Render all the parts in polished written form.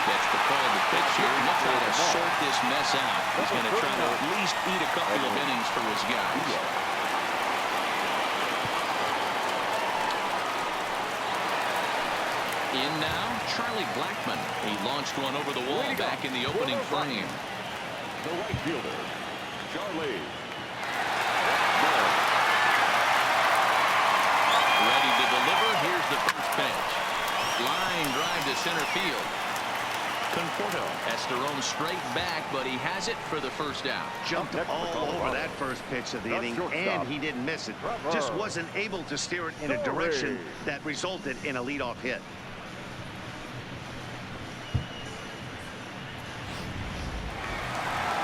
Gets the call to pitch here. He'll try to sort this mess out. He's going to try to at least eat a couple of innings for his guys. In now, Charlie Blackmon. He launched one over the wall back in the opening frame. The right fielder, Charlie. Ready to deliver. Here's the first pitch. Line drive to center field. Conforto has to roam straight back, but he has it for the first out. Jumped all over that first pitch of the inning, and he didn't miss it. Just wasn't able to steer it in a direction that resulted in a leadoff hit.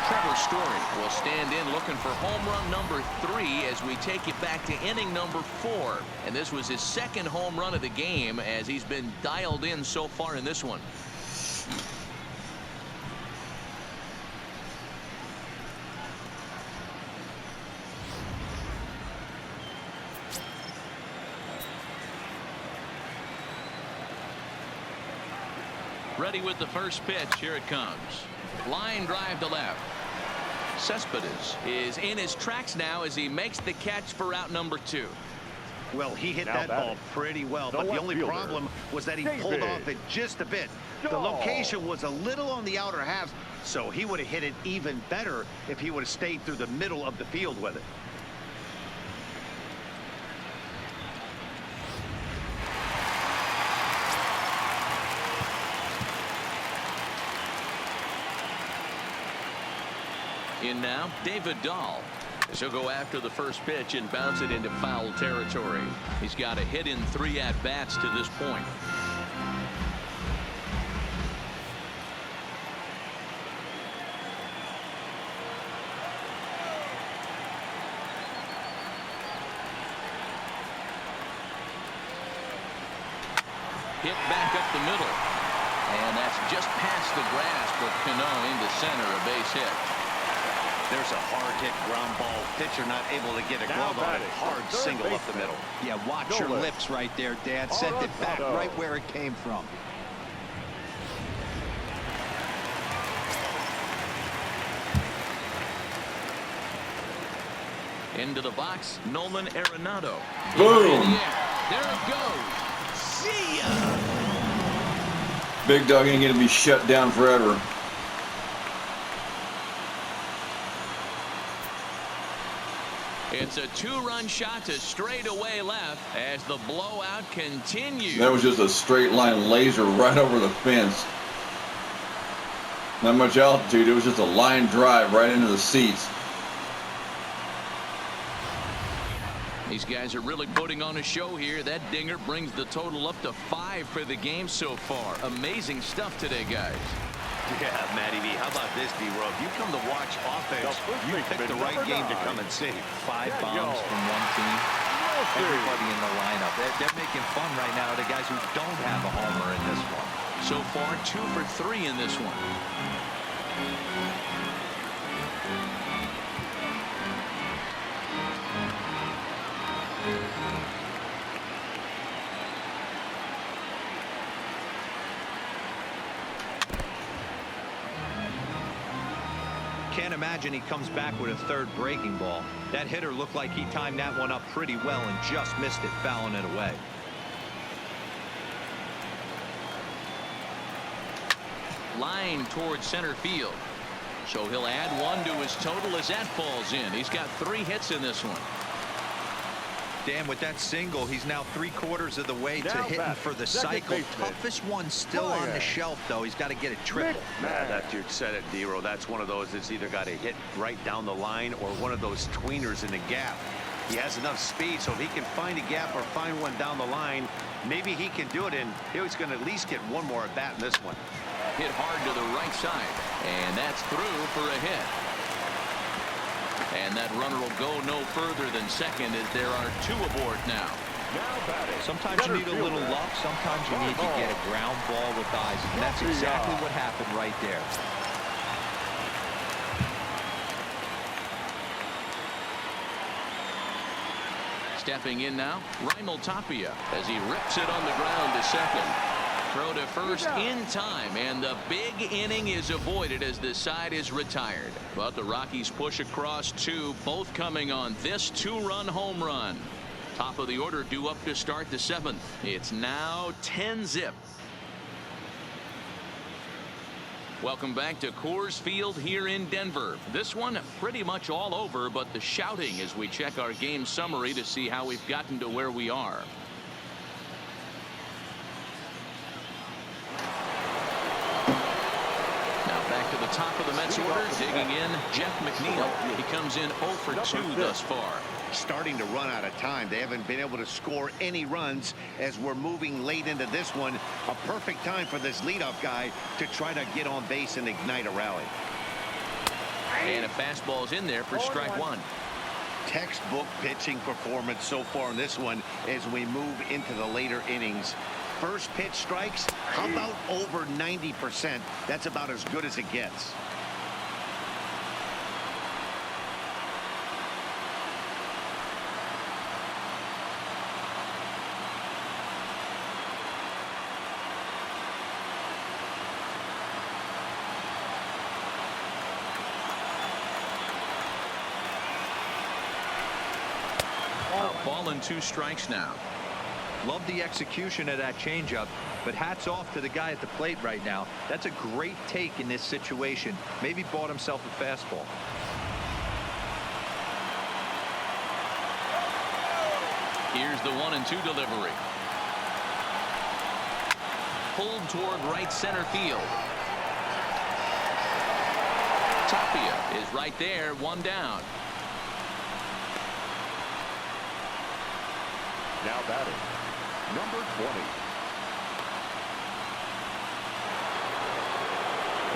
Trevor Story will stand in looking for home run number 3 as we take it back to inning number 4. And this was his second home run of the game as he's been dialed in so far in this one. Ready with the first pitch. Here it comes. Line drive to left. Cespedes is in his tracks now as he makes the catch for out number 2. Well, he hit that ball pretty well, but the only problem was that he pulled off it just a bit. The location was a little on the outer half, so he would have hit it even better if he would have stayed through the middle of the field with it. In now, David Dahl. He'll go after the first pitch and bounce it into foul territory. He's got a hit in 3 at-bats to this point. Hit back up the middle. And that's just past the grasp of Cano into center, a base hit. There's a hard-hit ground ball. Pitcher not able to get a glove on it. Hard single up the middle. Yeah, watch your lips right there, Dad. Sent it back right where it came from. Into the box, Nolan Arenado. Boom! There it goes. See ya! Big Dog ain't gonna be shut down forever. It's a 2-run shot to straightaway left as the blowout continues. That was just a straight line laser right over the fence. Not much altitude. It was just a line drive right into the seats. These guys are really putting on a show here. That dinger brings the total up to 5 for the game so far. Amazing stuff today, guys. Yeah, Matty V, how about this, D-Row? If you come to watch offense, you pick the right game to come and see. 5 bombs from one team. Everybody in the lineup. They're making fun right now of the guys who don't have a homer in this one. So far, 2 for 3 in this one. Can't imagine he comes back with a third breaking ball. That hitter looked like he timed that one up pretty well and just missed it, fouling it away. Line towards center field. So he'll add 1 to his total as that falls in. He's got 3 hits in this one. Dan, with that single, he's now 3/4 of the way to hitting for the cycle. Toughest one still on the shelf, though. He's got to get a triple. That you said it, D-Row. That's one of those that's either got to hit right down the line or one of those tweeners in the gap. He has enough speed, so if he can find a gap or find one down the line, maybe he can do it, and he's going to at least get 1 more at bat in this one. Hit hard to the right side, and that's through for a hit. And that runner will go no further than second as there are 2 aboard now. Sometimes you need a little luck. Sometimes you need to get a ground ball with eyes. And that's exactly what happened right there. Stepping in now, Raimel Tapia as he rips it on the ground to second. Throw to first in time, and the big inning is avoided as the side is retired. But the Rockies push across two, both coming on this two-run home run. Top of the order due up to start the seventh. It's now 10-zip. Welcome back to Coors Field here in Denver. This one pretty much all over, but the shouting as we check our game summary to see how we've gotten to where we are. Back to the top of the Mets order, digging in, Jeff McNeil. He comes in 0 for 2 thus far. Starting to run out of time. They haven't been able to score any runs as we're moving late into this one. A perfect time for this leadoff guy to try to get on base and ignite a rally. And a fastball's in there for strike one. Textbook pitching performance so far in this one as we move into the later innings. First pitch strikes, how about over 90%? That's about as good as it gets. A ball and 2 strikes now. Love the execution of that changeup, but hats off to the guy at the plate right now. That's a great take in this situation. Maybe bought himself a fastball. Here's the 1-2 delivery. Pulled toward right center field. Tapia is right there, 1 down. Now batting, number 20.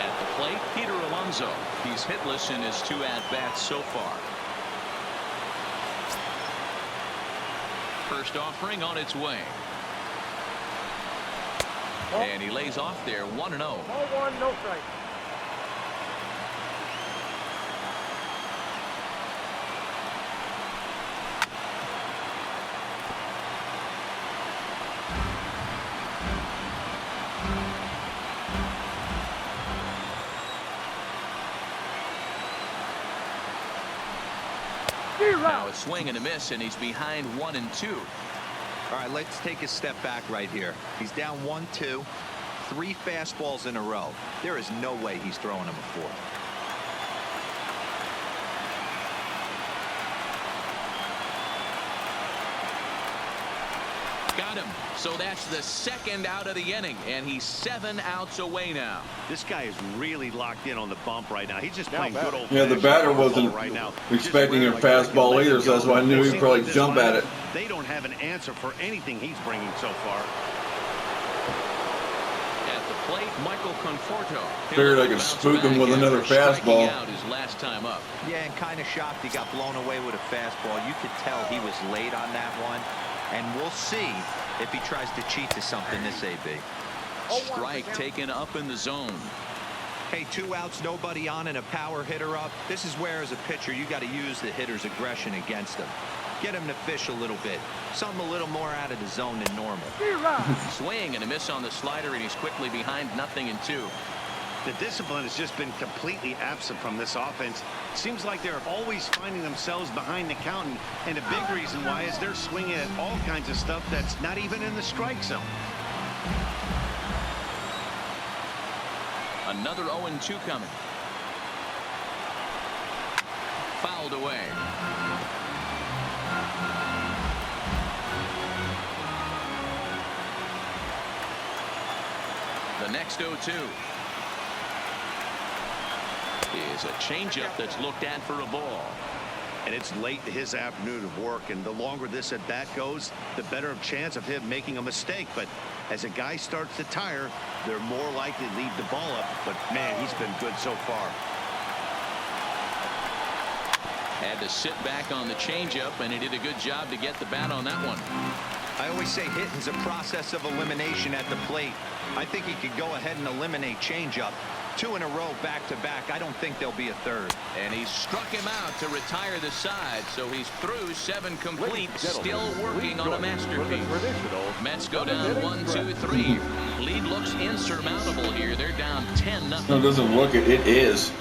At the plate, Peter Alonso. He's hitless in his 2 at-bats so far. First offering on its way. And he lays off there, 1-0. 0-1, no strike. Now a swing and a miss, and he's behind 1-2. All right, let's take a step back right here. He's down 1-2, 3 fastballs in a row. There is no way he's throwing him a 4th. Got him. So that's the 2nd out of the inning, and he's 7 outs away now. This guy is really locked in on the bump right now. He's just playing good old. Yeah, the batter wasn't expecting a fastball either, so that's why I knew he'd probably jump at it. They don't have an answer for anything he's bringing so far. At the plate, Michael Conforto. Figured I could spook him with another fastball. Out his last time up. Yeah, and kind of shocked he got blown away with a fastball. You could tell he was late on that one. And we'll see if he tries to cheat to something this AB. Strike taken up in the zone. Hey, 2 outs, nobody on, and a power hitter up. This is where, as a pitcher, you got to use the hitter's aggression against him. Get him to fish a little bit. Something a little more out of the zone than normal. Swing and a miss on the slider, and he's quickly behind 0-2. The discipline has just been completely absent from this offense. Seems like they're always finding themselves behind the count, and a big reason why is they're swinging at all kinds of stuff that's not even in the strike zone. Another 0-2 coming. Fouled away. The next 0-2 is a changeup that's looked at for a ball. And it's late in his afternoon of work, and the longer this at bat goes, the better chance of him making a mistake. But as a guy starts to tire, they're more likely to leave the ball up. But man, he's been good so far. Had to sit back on the changeup, and he did a good job to get the bat on that one. I always say hitting's a process of elimination at the plate. I think he could go ahead and eliminate changeup. 2 in a row back-to-back. I don't think there'll be a 3rd. And he struck him out to retire the side, so he's through 7 complete, still working on a masterpiece. Mets go down 1-2-3. lead looks insurmountable here. They're down 10-0. No, it doesn't look it. It is.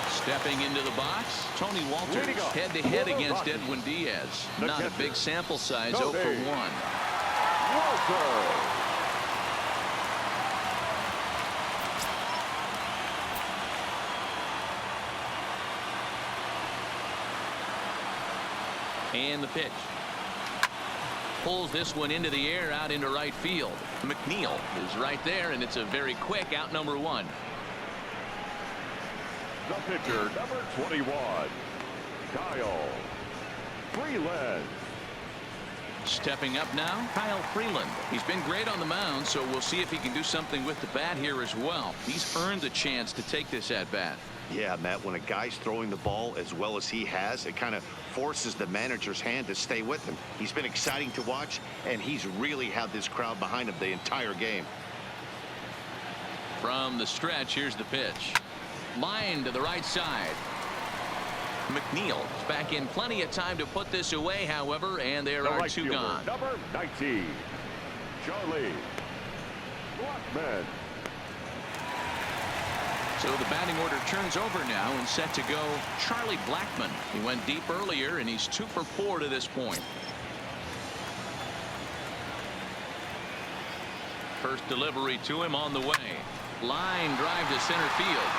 Stepping into the box, Tony Walters head-to-head against Edwin Diaz. Not a big sample size, 0 for 1. Walters. And the pitch. Pulls this one into the air out into right field. McNeil is right there, and it's a very quick out, number 1. The pitcher, number 21, Kyle Freeland. Stepping up now, Kyle Freeland. He's been great on the mound, so we'll see if he can do something with the bat here as well. He's earned the chance to take this at bat. Yeah, Matt, when a guy's throwing the ball as well as he has, it kind of forces the manager's hand to stay with him. He's been exciting to watch, and he's really had this crowd behind him the entire game. From the stretch, here's the pitch. Line to the right side. McNeil is back in plenty of time to put this away, however, and there are right 2 fielder, gone. number 19, Charlie Blackman. So the batting order turns over now and set to go Charlie Blackman. He went deep earlier, and he's 2 for 4 to this point. First delivery to him on the way. Line drive to center field.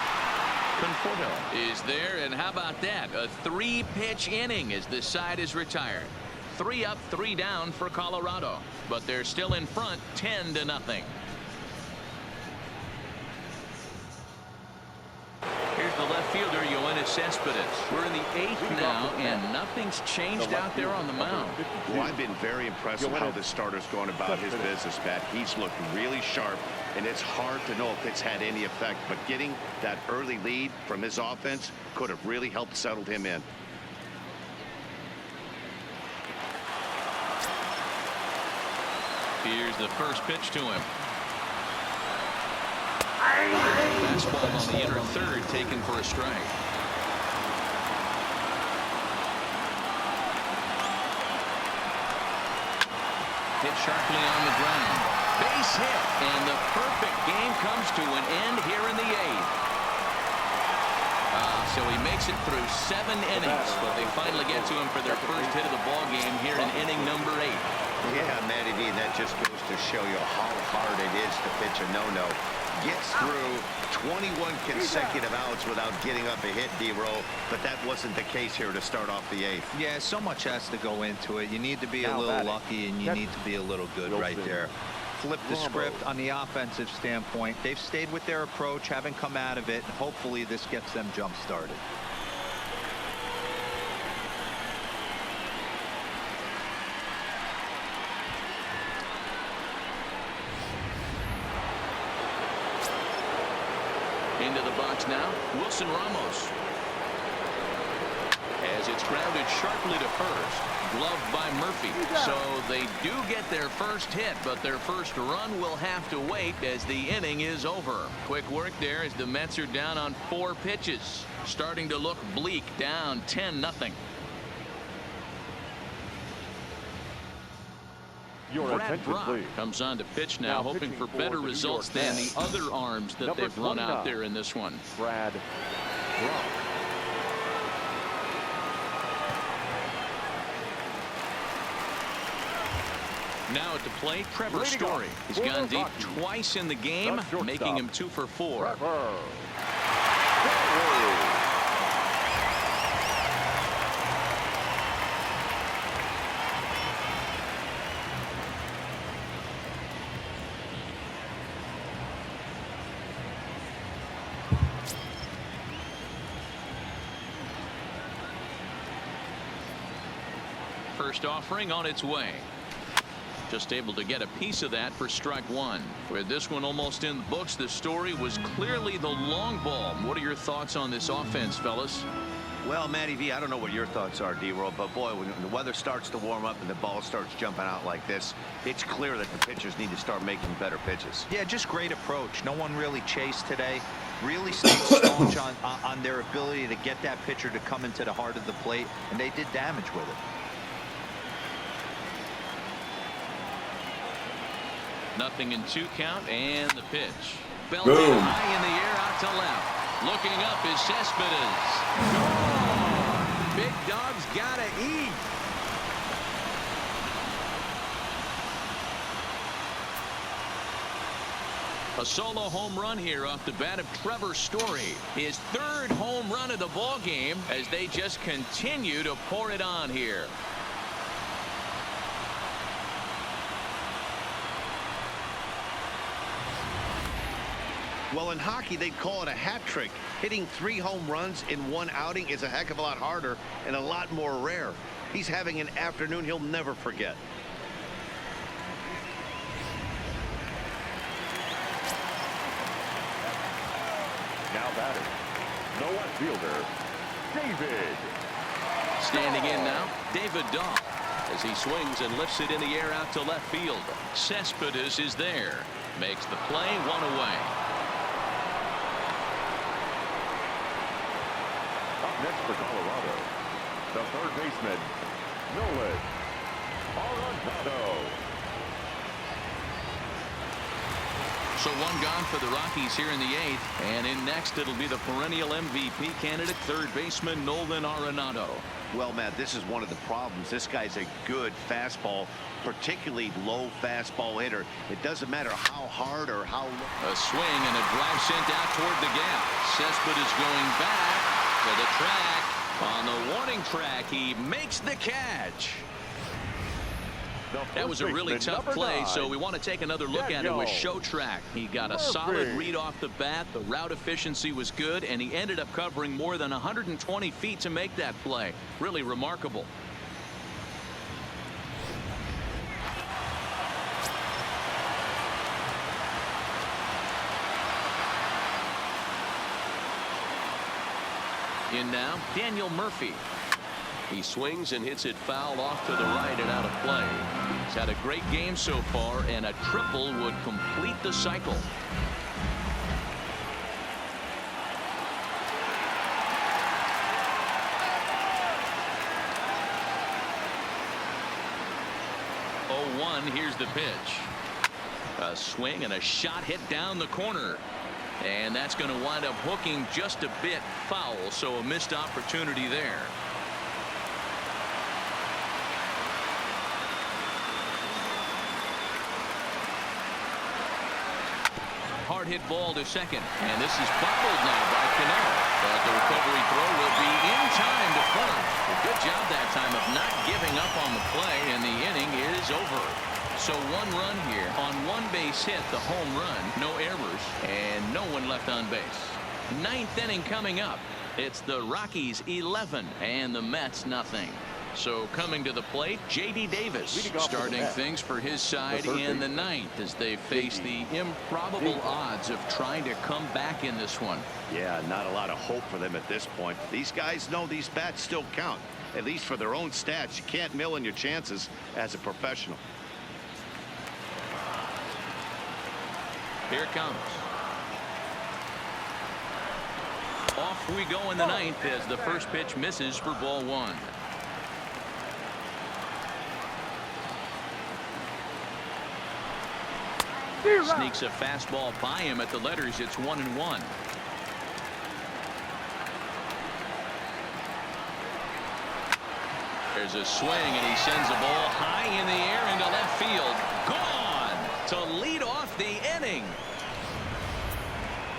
Conforto is there, and how about that? A 3-pitch inning as this side is retired. 3 up, 3 down for Colorado, but they're still in front 10-0. Here's the left fielder, Yoenis Cespedes. We're in the 8th now, and nothing's changed out there on the mound. Well, I've been very impressed with how this starter's going about his business, Matt. He's looked really sharp, and it's hard to know if it's had any effect, but getting that early lead from his offense could have really helped settle him in. Here's the first pitch to him. Fastball on the inner third, taken for a strike. Hit sharply on the ground. Base hit, and the perfect game comes to an end here in the 8th. So he makes it through 7 innings, but they finally get to him for their first hit of the ball game here in inning number 8. Yeah, Matty V, that just goes to show you how hard it is to pitch a no-no. Gets through 21 consecutive outs without getting up a hit, D-Roll, but that wasn't the case here to start off the 8th. Yeah, so much has to go into it. You need to be a little lucky, and you need to be a little good right there. Flip the script on the offensive standpoint. They've stayed with their approach, haven't come out of it, and hopefully this gets them jump-started. Into the box now, Wilson Ramos. As it's grounded sharply to first, gloved by Murphy. So they do get their first hit, but their first run will have to wait as the inning is over. Quick work there as the Mets are down on 4 pitches. Starting to look bleak, down 10-0. Brad Brock comes on to pitch now, hoping for better results than the other arms that they've run out there in this one. Brad Brock. Now at the plate, Trevor Story. He's gone deep twice in the game, making him 2 for 4. First offering on its way. Just able to get a piece of that for strike 1. With this one almost in the books, the Story was clearly the long ball. What are your thoughts on this offense, fellas? Well, Matty V, I don't know what your thoughts are, D-Roll, but boy, when the weather starts to warm up and the ball starts jumping out like this, it's clear that the pitchers need to start making better pitches. Yeah, just great approach. No one really chased today. Really stayed staunch on their ability to get that pitcher to come into the heart of the plate, and they did damage with it. 0-2 count and the pitch. Belted Boom. high in the air out to left. Looking up is Cespedes. Gone. Big dog's gotta eat. A solo home run here off the bat of Trevor Story. His third home run of the ball game as they just continue to pour it on here. Well, in hockey, they'd call it a hat trick. Hitting 3 home runs in one outing is a heck of a lot harder and a lot more rare. He's having an afternoon he'll never forget. Now batting, no left fielder, David. Standing in now, David Dahl, as he swings and lifts it in the air out to left field. Cespedes is there. Makes the play, 1 away. Up next for Colorado, the third baseman, Nolan Arenado. So 1 gone for the Rockies here in the 8th. And in next, it'll be the perennial MVP candidate, third baseman Nolan Arenado. Well, Matt, this is one of the problems. This guy's a good fastball, particularly low fastball hitter. It doesn't matter how hard or how low. A swing and a drive sent out toward the gap. Cespedes going back to the track. On the warning track, he makes the catch. That was a really tough play, so we want to take another look at it with Show Track. He got a solid read off the bat. The route efficiency was good, and he ended up covering more than 120 feet to make that play. Really remarkable. In now, Daniel Murphy. He swings and hits it foul off to the right and out of play. He's had a great game so far, and a triple would complete the cycle. Here's the pitch. A swing and a shot hit down the corner. And that's going to wind up hooking just a bit foul, so a missed opportunity there. Hard hit ball to second, and this is bobbled now by Cano. But the recovery throw will be in time to first. A good job that time of not giving up on the play, and the inning is over. So 1 run here on 1 base hit, the home run, no errors, and no one left on base. 9th inning coming up. It's the Rockies 11 and the Mets nothing. So coming to the plate, J.D. Davis starting things for his side in the 9th as they face the improbable odds of trying to come back in this one. Yeah, not a lot of hope for them at this point. These guys know these bats still count, at least for their own stats. You can't mill in your chances as a professional. Here it comes. Off we go in the 9th as the first pitch misses for ball 1. Sneaks a fastball by him at the letters. It's 1-1. There's a swing, and he sends a ball high in the air into left field. Gone to lead off the inning.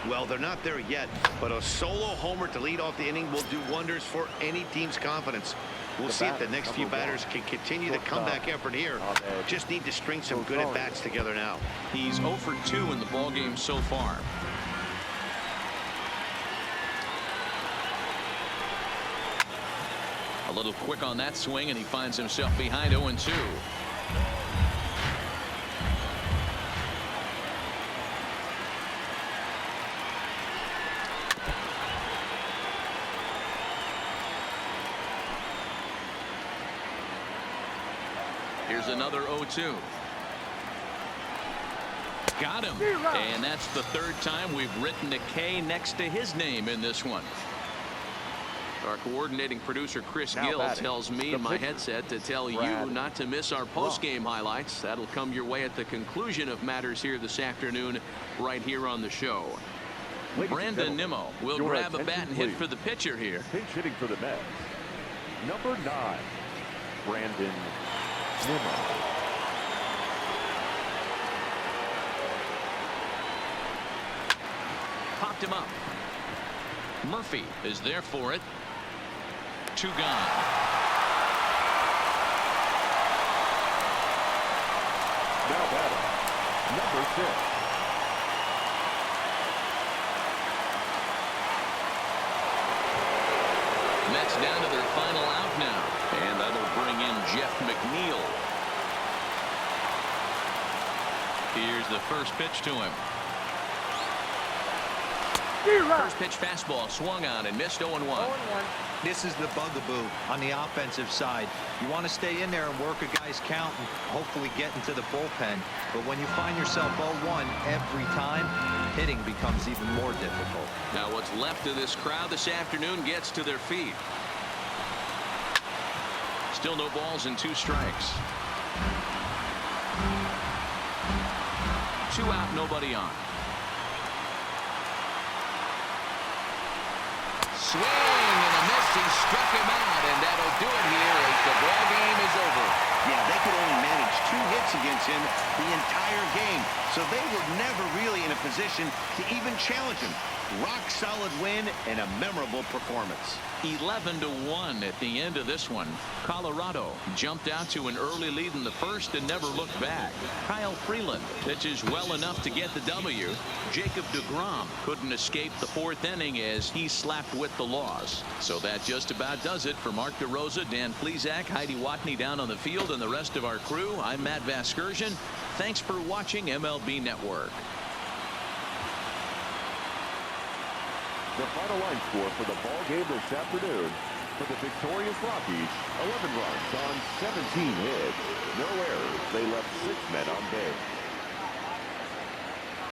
Well, they're not there yet, but a solo homer to lead off the inning will do wonders for any team's confidence. We'll see if the next few batters can continue the comeback effort here. Just need to string some good at-bats together now. He's 0 for 2 in the ballgame so far. A little quick on that swing, and he finds himself behind 0-2. Here's another 0-2. Got him. And that's the 3rd time we've written a K next to his name in this one. Our coordinating producer Chris Now Gill batting, tells me the in my pitcher, headset to tell Brad you not to miss our post-game highlights. That'll come your way at the conclusion of matters here this afternoon right here on the show. Ladies and Brandon gentlemen, Nimmo will your grab a attention, bat and hit please. for the pitcher here. Pinch hitting for the Mets, number 9, Brandon Nimmo. Popped him up. Murphy is there for it. 2 gone. Now batting, number 6. Mets down to their final out now. And that'll bring in Jeff McNeil. Here's the first pitch to him. First pitch fastball swung on and missed 0-1. This is the bugaboo on the offensive side. You want to stay in there and work a guy's count and hopefully get into the bullpen. But when you find yourself 0-1 every time, hitting becomes even more difficult. Now what's left of this crowd this afternoon gets to their feet. Still no balls and 2 strikes. 2 out, nobody on. Swing and a miss. He struck him out, and that'll do it here as the ball game is over. Yeah, they could only manage 2 hits against him the entire game, so they were never really in a position to even challenge him. Rock solid win and a memorable performance. 11-1 at the end of this one. Colorado jumped out to an early lead in the first and never looked back. Kyle Freeland pitches well enough to get the W. Jacob deGrom couldn't escape the 4th inning as he slapped with the loss. So that just about does it for Mark DeRosa, Dan Plesac, Heidi Watney down on the field, and the rest of our crew. I'm Matt Vasgersian. Thanks for watching MLB Network. The final line score for the ball game this afternoon: for the victorious Rockies, 11 runs on 17 hits. No errors. They left 6 men on base.